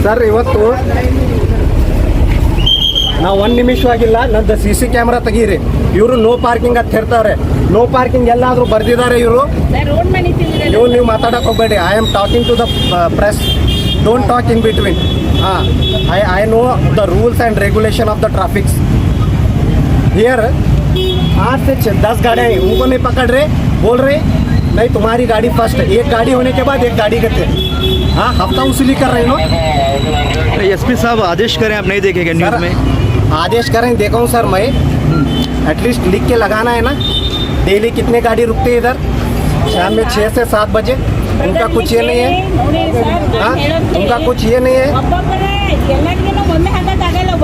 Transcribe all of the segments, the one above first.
Sir ಇವತ್ತು ನಾವು 1 ನಿಮಿಷವಾಗಿಲ್ಲ ನಂದು CC ಕ್ಯಾಮ್ರಾ ತೆಗೀರಿ. ಇವರು ನೋ ಪಾರ್ಕಿಂಗ್ ಅಂತ ಹೇಳ್ತಾರೆ. ನೋ ಪಾರ್ಕಿಂಗ್ ಎಲ್ಲಾದರೂ ಬರ್ದಿದ್ದಾರೆ ಇವರು. ನೀವು ಮಾತಾಡಕ್ಕೆ ಹೋಗಬೇಡಿ. I am talking to the press. Don't talk in between. I know the rules and regulation of the traffic. Here 8 से 10 गाड़ी उनको नहीं पकड़ रहे, बोल रहे नहीं तुम्हारी गाड़ी फर्स्ट. एक गाड़ी होने के बाद एक गाड़ी करते. हाँ, हफ्ता वसूली कर रहे हो. SP साहब आदेश करें, आप नहीं देखेंगे न्यूज़ में? आदेश करें, देखा हूँ सर मैं. एटलीस्ट लिख के लगाना है ना. डेली कितने गाड़ी रुकते हैं इधर शाम में 6 से 7 बजे. उनका कुछ ये नहीं है. हाँ, उनका कुछ ये नहीं है.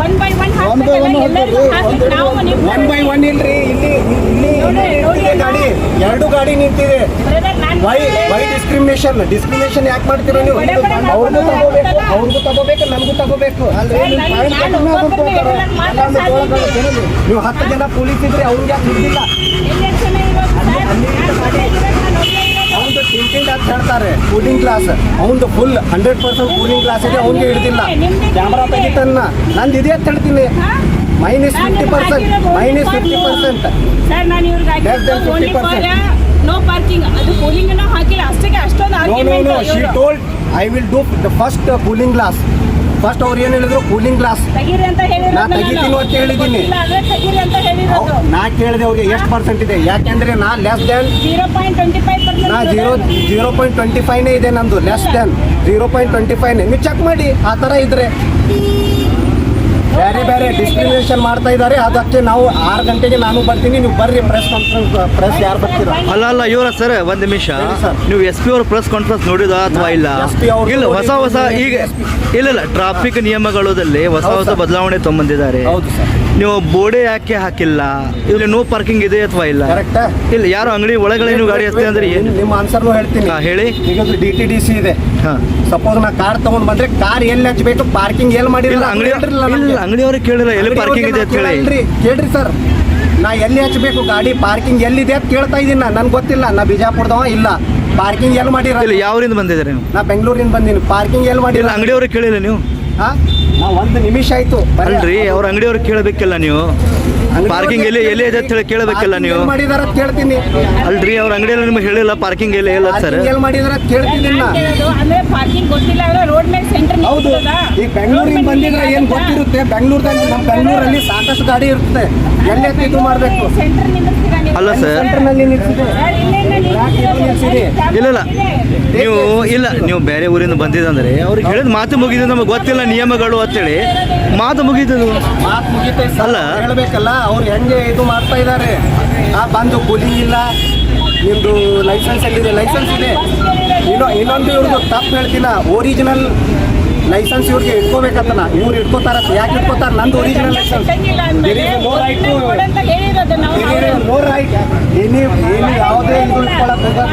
1 by 1 ಇಲ್ರಿ. ಇಲ್ಲಿ ಗಾಡಿ 2 ಗಾಡಿ ನಿಂತಿದೆ. ವೈ ಡಿಸ್ಕ್ರಿಮಿನೇಷನ್ ಯಾಕೆ ಮಾಡ್ತೀರ ನೀವು? ಅವ್ರಿಗೂ ತಗೋಬೇಕು ನಮಗೂ ತಗೋಬೇಕು. ನೀವು 10 ಜನ ಪೊಲೀಸ್ ಇದ್ರೆ ಅವ್ರಿಗೆ ಯಾಕೆ ಹಿಡಿದಿಲ್ಲ? ಅವನು ಟಿಂಟಿಂಗ್ ಅಂತ ಹೇಳ್ತಾರೆ ಕೂಲಿಂಗ್ ಕ್ಲಾಸ್. ಅವನು ಫುಲ್ 100% ಕೂಲಿಂಗ್ ಕ್ಲಾಸ್ ಇದೆ, ಅವ್ನಿಗೆ ಹಿಡಿದಿಲ್ಲ. ಕ್ಯಾಮ್ರಾ ತೆಗಿತನ್ನ ನಂದು ಇದೆ ಅಂತ ಹೇಳ್ತೀನಿ. -50%. ಸರ್ ನಾನು ಇವ್ರಿಗೆ ನೋ ಪಾರ್ಕಿಂಗ್ ಅದು ಕೂಲಿಂಗ್ ಹಾಕಿಲ್ಲ ಅಷ್ಟಕ್ಕೆ ಅಷ್ಟೊಂದು argument. She told I will do the first cooling glass. First ಅವ್ರು ಏನು ಹೇಳಿದ್ರು? ಕೂಲಿಂಗ್ ಗ್ಲಾಸ್ ತೆಗೀರಿ ಅಂತ ಹೇಳಿದ್ರು. ನಾ ತೆಗಿತೀನಿ ಅಂತ ಹೇಳಿದ್ದೀನಿ. ತೆಗೀರಿ ಅಂತ ಹೇಳಿರೋದು. ನಾ ಕೇಳಿದೆ ಅವ್ರಿಗೆ ಎಷ್ಟು % ಇದೆ. ಯಾಕೆಂದ್ರೆ ನಾ ಲೆಸ್ ದ್ಯಾನ್ 0.25%. ನಾ 0.25 ಇದೆ ನಂದು. Less than 0.25. ನೀವು ಚೆಕ್ ಮಾಡಿ. ಆ ಥರ ಇದ್ರೆ ಬೇರೆ ಡಿಸ್ಕ್ರಿಮಿನೇಷನ್ ಮಾಡ್ತಾ ಇದ್ದಾರೆ. ಅದಕ್ಕೆ ನಾವು 6 ಗಂಟೆಗೆ ನಾನು ಬರ್ತೀನಿ, ನೀವು ಬರ್ರಿ ಪ್ರೆಸ್ ಕಾನ್ಫರೆನ್ಸ್. ಪ್ರೆಸ್ ಯಾರು ಬರ್ತೀರಾ? ಅಲ್ಲ ಇವರ ಸರ್ ಒಂದು ನಿಮಿಷ, ನೀವು SP ಅವ್ರ ಪ್ರೆಸ್ ಕಾನ್ಫರೆನ್ಸ್ ನೋಡಿದ ಅಥವಾ ಇಲ್ಲ? ಇಲ್ಲ, ಹೊಸ ಈಗ ಇಲ್ಲ ಟ್ರಾಫಿಕ್ ನಿಯಮಗಳಲ್ಲಿ ಹೊಸ ಬದಲಾವಣೆ ತೊಗೊಂಬಂದಿದ್ದಾರೆ. ಹೌದು ಸರ್. ನೀವು ಬೋರ್ಡೆ ಯಾಕೆ ಹಾಕಿಲ್ಲ? ಇಲ್ಲಿ ನೋ ಪಾರ್ಕಿಂಗ್ ಇದೆ ಅಥವಾ ಇಲ್ಲ? ಕರೆಕ್ಟಾ? ಇಲ್ಲ, ಯಾರು ಅಂಗಡಿ ಒಳಗಡೆ ನೀವು ಗಾಡಿ ಹಚ್ತೀವಿ ಅಂದ್ರೆ ಏನು? ನಿಮ್ಮ ಆನ್ಸರ್ನು ಹೇಳ್ತೀನಿ. ಹೇಳಿ. ಈಗ DTDC ಇದೆ. ಸಪೋಸ್ ನಾ ಕಾರ್ ತಗೊಂಡ್ ಬಂದ್ರೆ ಕಾರ್ ಎಲ್ಲಿ ಹಚ್ಚಬೇಕು, ಪಾರ್ಕಿಂಗ್ ಎಲ್ಲಿ ಮಾಡಿರಲ್ಲ. ಅಂಗಡಿಯವ್ರಿಗೆ ಕೇಳಿಲ್ಲ ಎಲ್ಲಿ ಪಾರ್ಕಿಂಗ್ ಇದೆ ಅಂತ ಹೇಳಿ. ಕೇಳ್ರಿ ಸರ್, ನಾ ಎಲ್ಲಿ ಹಚ್ಚಬೇಕು ಗಾಡಿ, ಪಾರ್ಕಿಂಗ್ ಎಲ್ಲಿದೆ ಅಂತ ಕೇಳ್ತಾ ಇದ್ದೀನಿ. ನನ್ಗೆ ಗೊತ್ತಿಲ್ಲ. ನಾ ಬಿಜಾಪುರದವ ಇಲ್ಲ. ಪಾರ್ಕಿಂಗ್ ಎಲ್ಲಿ ಮಾಡಿರಲ್ಲ. ಯಾವ್ರಿಂದ ಬಂದಿದ್ದಾರೆ ನೀವು? ನಾ ಬೆಂಗಳೂರಿಂದ ಬಂದೀನಿ. ಪಾರ್ಕಿಂಗ್ ಎಲ್ಲಿ ಮಾಡಿಲ್ಲ. ಅಂಗಡಿಯವ್ರಿಗೆ ಕೇಳಿಲ್ಲ ನೀವು? ನಾ 1 ನಿಮಿಷ ಆಯ್ತು. ಅಲ್ರಿ, ಅವ್ರ ಅಂಗಡಿಯವ್ರಿಗೆ ಕೇಳಬೇಕಿಲ್ಲ ನೀವು? ಪಾರ್ಕಿಂಗ್ ಎಲ್ಲಿ ಇದೆ ಅಂತ ಹೇಳಿ ಕೇಳಬೇಕಿಲ್ಲ ನೀವು? ಮಾಡಿದಾರ ಕೇಳ್ತೀನಿ. ಅಲ್ರಿ, ಅವ್ರ ಅಂಗಡಿಯಲ್ಲಿ ನಿಮ್ಗೆ ಹೇಳಿಲ್ಲ ಪಾರ್ಕಿಂಗ್ ಎಲ್ಲಿ ಇಲ್ಲ ಸರ್? ಎಲ್ಲಿ ಮಾಡಿದಾರ ಕೇಳ್ತೀನಿ. ಅಂದ್ರೆ ಪಾರ್ಕಿಂಗ್ ಗೊತ್ತಿಲ್ಲ ಅಂದ್ರೆ ರೋಡ್ ಮೇಲೆ ಸೆಂಟರ್. ಹೌದು, ಈಗ ಬೆಂಗಳೂರಿಂದ ಬಂದಿದ್ರೆ ಏನ್ ಗೊತ್ತಿರುತ್ತೆ? ಬೆಂಗಳೂರಲ್ಲಿ ನಮ್ಮ ಬೆಂಗಳೂರಲ್ಲಿ ಸಾಕಷ್ಟು ಗಾಡಿ ಇರುತ್ತೆ. ಎಲ್ಲಿ ಇದು ಮಾಡಬೇಕು? ಸೆಂಟರ್ ನಿಲ್ಲಿಸ್ತೀರಾ ನೀವು? ಅಲ್ಲ ಸರ್, ಸೆಂಟರ್ನಲ್ಲಿ ನಿಲ್ಸಿದೆ. ಇಲ್ಲ ನೀವು ಬೇರೆ ಊರಿಂದ ಬಂದಿದಂದ್ರೆ ಅವ್ರಿಗೆ ಹೇಳಿದ ಮಾತು ಮುಗಿದ, ನಮಗೆ ಗೊತ್ತಿಲ್ಲ ನಿಯಮಗಳು ಅಂತೇಳಿ ಮಾತು ಮುಗಿದದು. ಮಾತು ಮುಗಿತೈತೆ ಅಲ್ಲ, ಹೇಳ್ಬೇಕಲ್ಲ. ಅವ್ರು ಹೆಂಗೆ ಇದು ಮಾಡ್ತಾ ಇದ್ದಾರೆ. ಬಂದು ಕೂಲಿಂಗ್ ಇಲ್ಲ, ನಿಮ್ದು ಲೈಸೆನ್ಸ್ ಎಲ್ಲಿದೆ? ಲೈಸೆನ್ಸ್ ಇದೆ. ಇನ್ನೊಂದು ಇವ್ರದ್ದು ತಪ್ಪು ಹೇಳ್ತಿಲ್ಲ. ಒರಿಜಿನಲ್ ಲೈಸೆನ್ಸ್ ಇವ್ರಿಗೆ ಇಟ್ಕೋಬೇಕಂತ. ಇವ್ರು ಇಟ್ಕೋತಾರ. ಯಾಕೆ ಇಟ್ಕೋತಾರ? ನಂದು ಒರಿಜಿನಲ್ ಲೈಸೆನ್ಸ್. No right. ಏನು ಯಾವುದೇ ಇದು ಇಟ್ಕೊಳಕ್ ಹೋಗೋದು.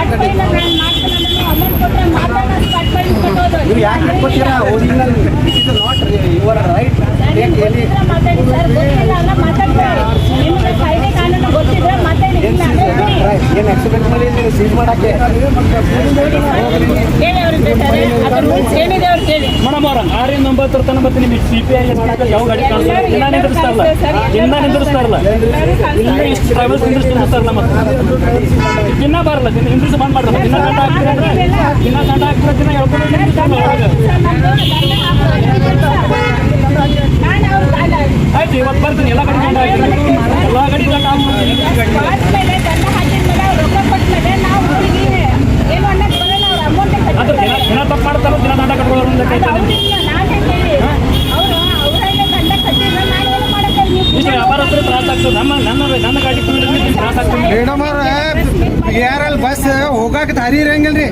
ನೀವು ಯಾಕೆ ಇಟ್ಕೋತೀರಾ? Original it is not your right. ಏನು ಎಕ್ಸಿಡೆಂಟ್ ಮಾಡಿ ಸೀಸ್ ಮಾಡಕ್ಕೆ ಮೇಡಮ್ ಅವ್ರ 6ರಿಂದ 9 ತನಕ ಮತ್ತೆ ನಿಮಗೆ CPI ಯಾವ ಗಾಡಿ ಕಾಣಿಸ್ತಾರೆ? ದಿನ ನಿಂದಿರ್ಸ್ತಾರಲ್ಲ ಇಷ್ಟು ಟ್ರಾವೆಲ್ಸ್ ನಿಂದಿರ್ಸ್ತಾರಲ್ಲ. ಮತ್ತೆ ದಿನ ಬರಲ್ಲ, ನಿಂದಿರ್ಸಿ ಬಂದ್ ಮಾಡ್ತಾರೆ. ದಿನ ಗಂಟ ಹಾಕ್ತೀರ ಅಂದ್ರೆ ದಿನ ಹೇಳ್ಕೊಂಡು ಆಯ್ತು. ಇವತ್ತು ಬರ್ತೀನಿ, ಎಲ್ಲ ಗಾಡಿ ಗಂಟ ಹಾಕಿದ್ರೆ ಎಲ್ಲ ಗಾಡಿ ಗಂಟ ಹಾಕ್ತೀನಿ. ಅದ್ರ ದಿನ ತಪ್ಪು ಮಾಡ್ತಾರೋ ದಿನ ದಂಡ ಕಟ್ಕೊಳ್ಳೋರು ಇಷ್ಟು ವ್ಯಾಪಾರ ತ್ರಾಸ ಆಗ್ತದೆ. ನನ್ನ ಗಾಡಿ ತ್ರಾಸ ಆಗ್ತದೆ. ಮೇಡಮ್ ಅವ್ರ ಯಾರಲ್ಲಿ ಬಸ್ ಹೋಗಕ್ಕೆ ದಾರಿ ಇರಂಗಿಲ್ರಿ.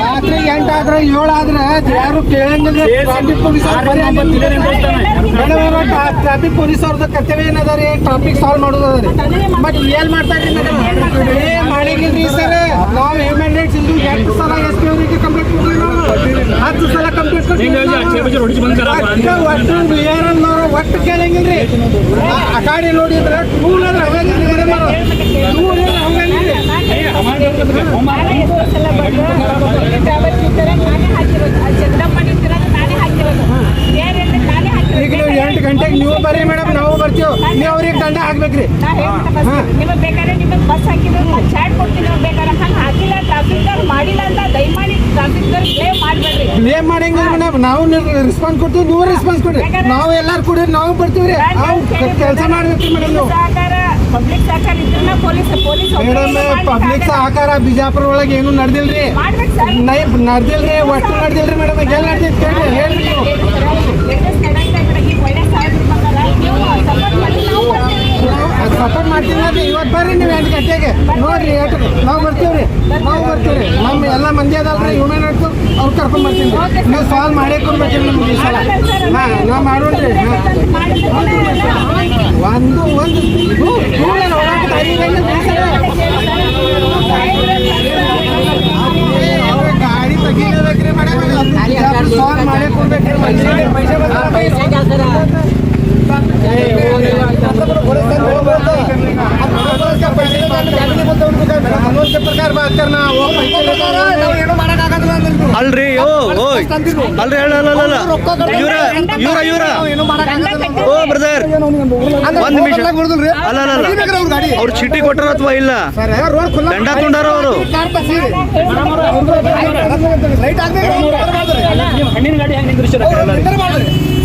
ರಾತ್ರಿ 8 ಆದ್ರೆ 7 ಆದ್ರೆ ಯಾರು ಕೇಳಂಗಿಲ್ಲ. ಟ್ರಾಫಿಕ್ ಪೊಲೀಸ್ ಟ್ರಾಫಿಕ್ ಪೊಲೀಸ್ ಅವ್ರದ್ದು ಕರ್ತವ್ಯ ಏನದ ರೀ? ಟ್ರಾಫಿಕ್ ಸಾಲ್ವ್ ಮಾಡೋದು ಅದ ರೀ. ಬಟ್ ಏನ್ ಮಾಡ್ತಾ ಇದ್ರಿ ಮೇಡಮ್? ಮಾಡಿಲ್ರಿ ಸರ್. ನಾವು ಹ್ಯೂಮನ್ ರೈಟ್ಸ್ ಇಂದು 8 ಸಲ SP ಅವರಿಗೆ ಕಂಪ್ಲೇಂಟ್ ಕೊಡ್ತೀವಿ. ನಾವು 10 ಸಲ ಕಂಪ್ಲೇಂಟ್ ಕೊಡ್ತೀವಿ. ಒಟ್ಟು ಕೇಳಂಗಿಲ್ರಿ. ಆ ಗಾಡಿ ನೋಡಿದ್ರೆ ಟೂ ವೀಲರ್ ಹೋಗಂಗಿಲ್ರಿ ಮೇಡಮ್. ಟೂ ವೀಲರ್ ಹೋಗಂಗಿಲ್ರಿ. ನಾನೇ ಹಾಕಿರೋದು. ಬ್ಲೇಮ್ ಮಾಡ್ಬೇಡ್ರಿ. ಬ್ಲೇಮ್ ಮಾಡಂಗಿಲ್ಲ ಮೇಡಮ್, ನಾವು ರೆಸ್ಪಾನ್ಸ್ ಕೊಡ್ತೀವಿ, ನೀವು ರೆಸ್ಪಾನ್ಸ್ ಕೊಡ್ರಿ. ನಾವು ಎಲ್ಲಾರು ಕೂಡ ನಾವು ಬರ್ತೀವ್ರಿ, ನಾವು ಕೆಲಸ ಮಾಡ್ಬೇಕ್ರಿ ಮೇಡಮ್. ನೀವು ಪಬ್ಲಿಕ್ ಸಹಕಾರ ಇದ್ರನ್ನ ಪೊಲೀಸ್ ಮೇಡಮ್ ಪಬ್ಲಿಕ್ ಸಹಕಾರ ಬಿಜಾಪುರ ಒಳಗೆ ಏನು ನಡೆದಿಲ್ರಿ, ಮಾಡ್ಬೇಕು ಸರ್. ನಡೆದಿಲ್ರಿ, ಒಟ್ಟು ನಡೆದಿಲ್ರಿ ಮೇಡಮ್. ಎಲ್ಲ ನಡೆದಿತ್ತು ಹೇಳ್ರಿ ನೀವು. ಸಪೋರ್ಟ್ ಮಾಡ್ತೀನಿ ನೋಡ್ರಿ, ಇವತ್ತು ಬರ್ರಿ ನೀವು 8 ಗಂಟೆಗೆ ನೋಡ್ರಿ, ನಾವು ಬರ್ತೀವ್ರಿ. ನಮ್ಮ ಎಲ್ಲ ಮಂದಿ ಅದಲ್ರಿ ಹ್ಯೂಮನ್ ರೈಟ್ಸ್, ಅವ್ರು ಕರ್ಕೊಂಡ್ ಬರ್ತೀನಿ. ನೀವು ಸಾಲ್ವ್ ಮಾಡೇ ಕೊಡ್ಬೇಕ್ರಿ ನಮ್ಗೆ ಈ ಸಲ. ನಾವು ಮಾಡೋಣ್ರಿ. ಒಂದು ಗಾಡಿ ತೆಗಿಬೇಕ್ರಿ ಮೇಡಮ್, ಸಾಲ್ವ್ ಮಾಡೇ ಕೊಡ್ಬೇಕ್ರಿ. ಪ್ರಕಾರ ಬಾತ್ करना वो ಏನು ಮಾಡಕ್ಕಾಗಲ್ಲ ಅಲ್ರಿ ಅಲ್ರಿ ಇವ್ರ ಓ ಬ್ರದರ್ ಒಂದ್ ನಿಮಿಷ ಅಲ್ಲ ಅವ್ರು ಚೀಟಿ ಕೊಟ್ಟಾರ ಅಥವಾ ಇಲ್ಲ ದಂಡ ತುಂಡಾರ ಅವರು ಹಣ್ಣಿನ ಗಾಡಿ ಹೆಂಗ್ ನಿಂದ್ರಿಸ್ಯಾರ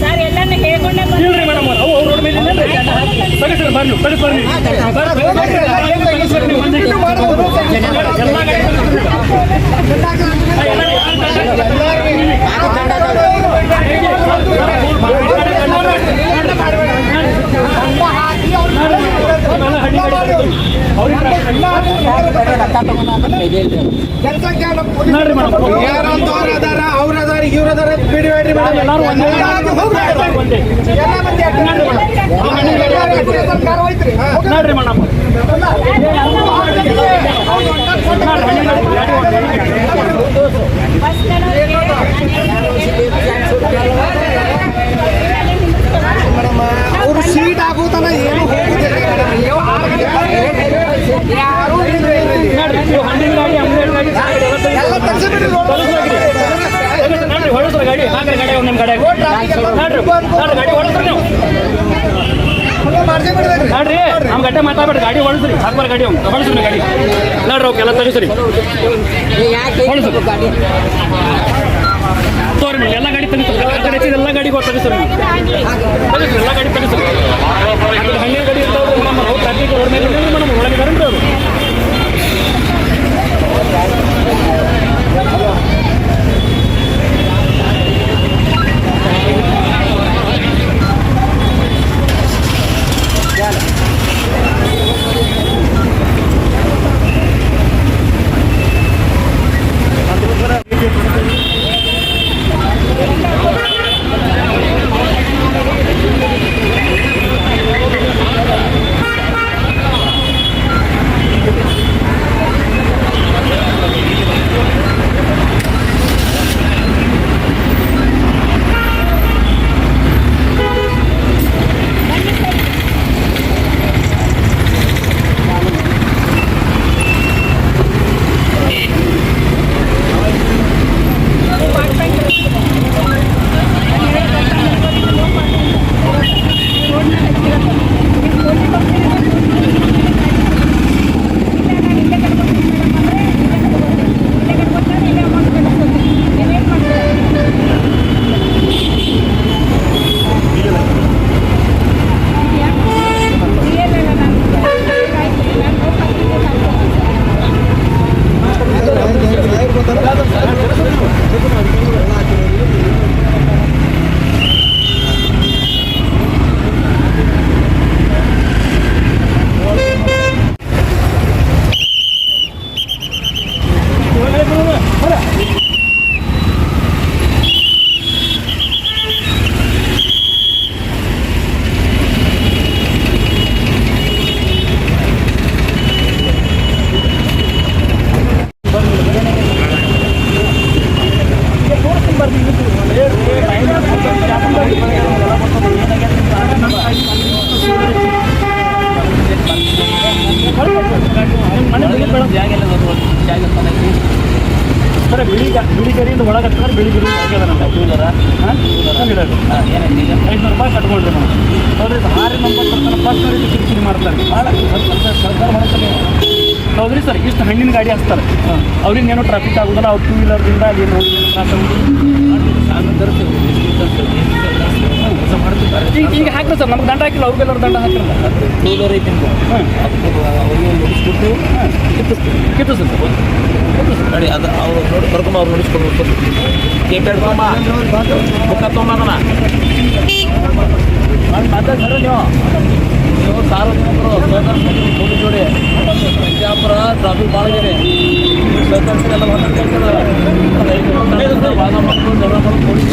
ಸರ್ ಎಲ್ಲಾನು ಹೇಳ್ಕೊಂಡೆ ಇಲ್ರಿ ಮೇಡಮ್ ಅವು ರೋಡ್ ಮೇಲೆ ತಗಸ್ರಿ ಬರ್ಲಿ ಅವ್ರದಾರ ಇವ್ರದಾರ ಬಿಡಿಬೇಡ್ರಿ ಮೇಡಮ್. ಎಲ್ಲಾರು ನೋಡ್ರಿ ಮೇಡಮ್ ಅವರು ಸೀಟ್ ಆಗೋತನ ಏನು ಹೋಗುದಿಲ್ಲ ಯಾರು ಹಣ್ಣಿನ ಗಾಡಿ ಅಂಗಡಿ ಗಾಡಿ ಹೊಡೆದ್ರ ಗಾಡಿ ಹಾಕ್ರಿ ಗಾಡಿ ನಿಮ್ಮ ಗಾಡಿ ನೋಡ್ರಿ ಗಾಡಿ ಹೊಡೆದ್ರಿ ನೀವು ನೋಡ್ರಿ ನಮ್ಮ ಗಡ್ಡೆ ಮಾತಾಡ್ಬೇಡ್ರಿ ಗಾಡಿ ಹೊಡೆದ್ರಿ ಹಾಕ್ಬಾರ ಗಾಡಿ ಹೊಡೆಸ್ರಿ ಗಾಡಿ ನೋಡ್ರಿ ಅವಕ್ಕೆಲ್ಲ ತಗಿಸ್ರಿ ತೋರಿ ಮೇಡಮ್ ಎಲ್ಲ ಗಾಡಿ ತೆಗಿಸ್ರಿ ಎಲ್ಲ ಗಾಡಿ ತೆಗಿಸ್ರಿ ಎಲ್ಲ ಗಾಡಿ ತೆಗಿಸ್ರಿ ಹಣ್ಣಿನ ಗಾಡಿ ಇರ್ತಾವ್ರಿ ಮೇಡಮ್ ಅವ್ರು ಟ್ರಾಫಿಕ್ ರೋಡ್ ಮೇಲೆ ಮೇಡಮ್ ಒಳಗೆ ಬರಂದ್ರಿ ಅವರು ಬಿಳಿ ಗರಿಯಿಂದ ಒಳಗೆ ಹತ್ತಿದ್ರೆ ಬಿಳಿ ಗರಿ ಆಗ್ಯದ ನಮ್ಮ ಟೂಲರ ₹500 ಕಟ್ಕೊಂಡ್ರಿ ನಾವು ನೋಡ್ರಿ 6 ನಂಬರ್ ಫಸ್ಟ್ ಕಿರಿಕಿರಿ ಮಾಡ್ತಾರೆ ಭಾಳ ಸರ್ಕಾರ ಮಾಡ್ತಾರೆ ಹೌದ್ರಿ ಸರ್, ಇಷ್ಟು ಹಣ್ಣಿನ ಗಾಡಿ ಹಚ್ತಾರೆ, ಅವ್ರಿಗೆ ಏನೋ ಟ್ರಾಫಿಕ್ ಆಗೋದಿಲ್ಲ, ಅವ್ರು ಟೂ ವೀಲರ್ದಿಂದ ಅಲ್ಲಿ ಏನು ಈಗ ಹಾಕ್ರಿ ಸರ್, ನಮ್ಗೆ ದಂಡ ಹಾಕಿಲ್ಲ, ಅವ್ರಿಗೆಲ್ಲರೂ ದಂಡ ಹಾಕಿರಲ್ಲ. ಟೂ ವೀಲರ್ ಐತಿ ಕಿತ್ತು ಸರ್ ನೋಡಿ, ಅದು ಅವ್ರು ನೋಡಿ ಕರ್ಕೊಂಬ, ಅವ್ರು ನೋಡಿಸ್ಕೊಂಡು ಕೇಪೇಡ್ ತೊಗೊಂಬ, ಬುಕ್ಕ ತೊಗೊಂಬ, ಮಾತಾಡ್ತಾರೆ ನೀವು ಸಾರ್ವಜನಿಕರು ಪೊಲೀಸ್ ಜೋಡಿ ಬಿಜಾಪುರ ಟ್ರಾಫಿಕ್ ಭಾಳ ಇದೆ, ಎಲ್ಲ ಮಕ್ಕಳು ಜಗಳ ಮಾಡೋದು ಪೊಲೀಸ್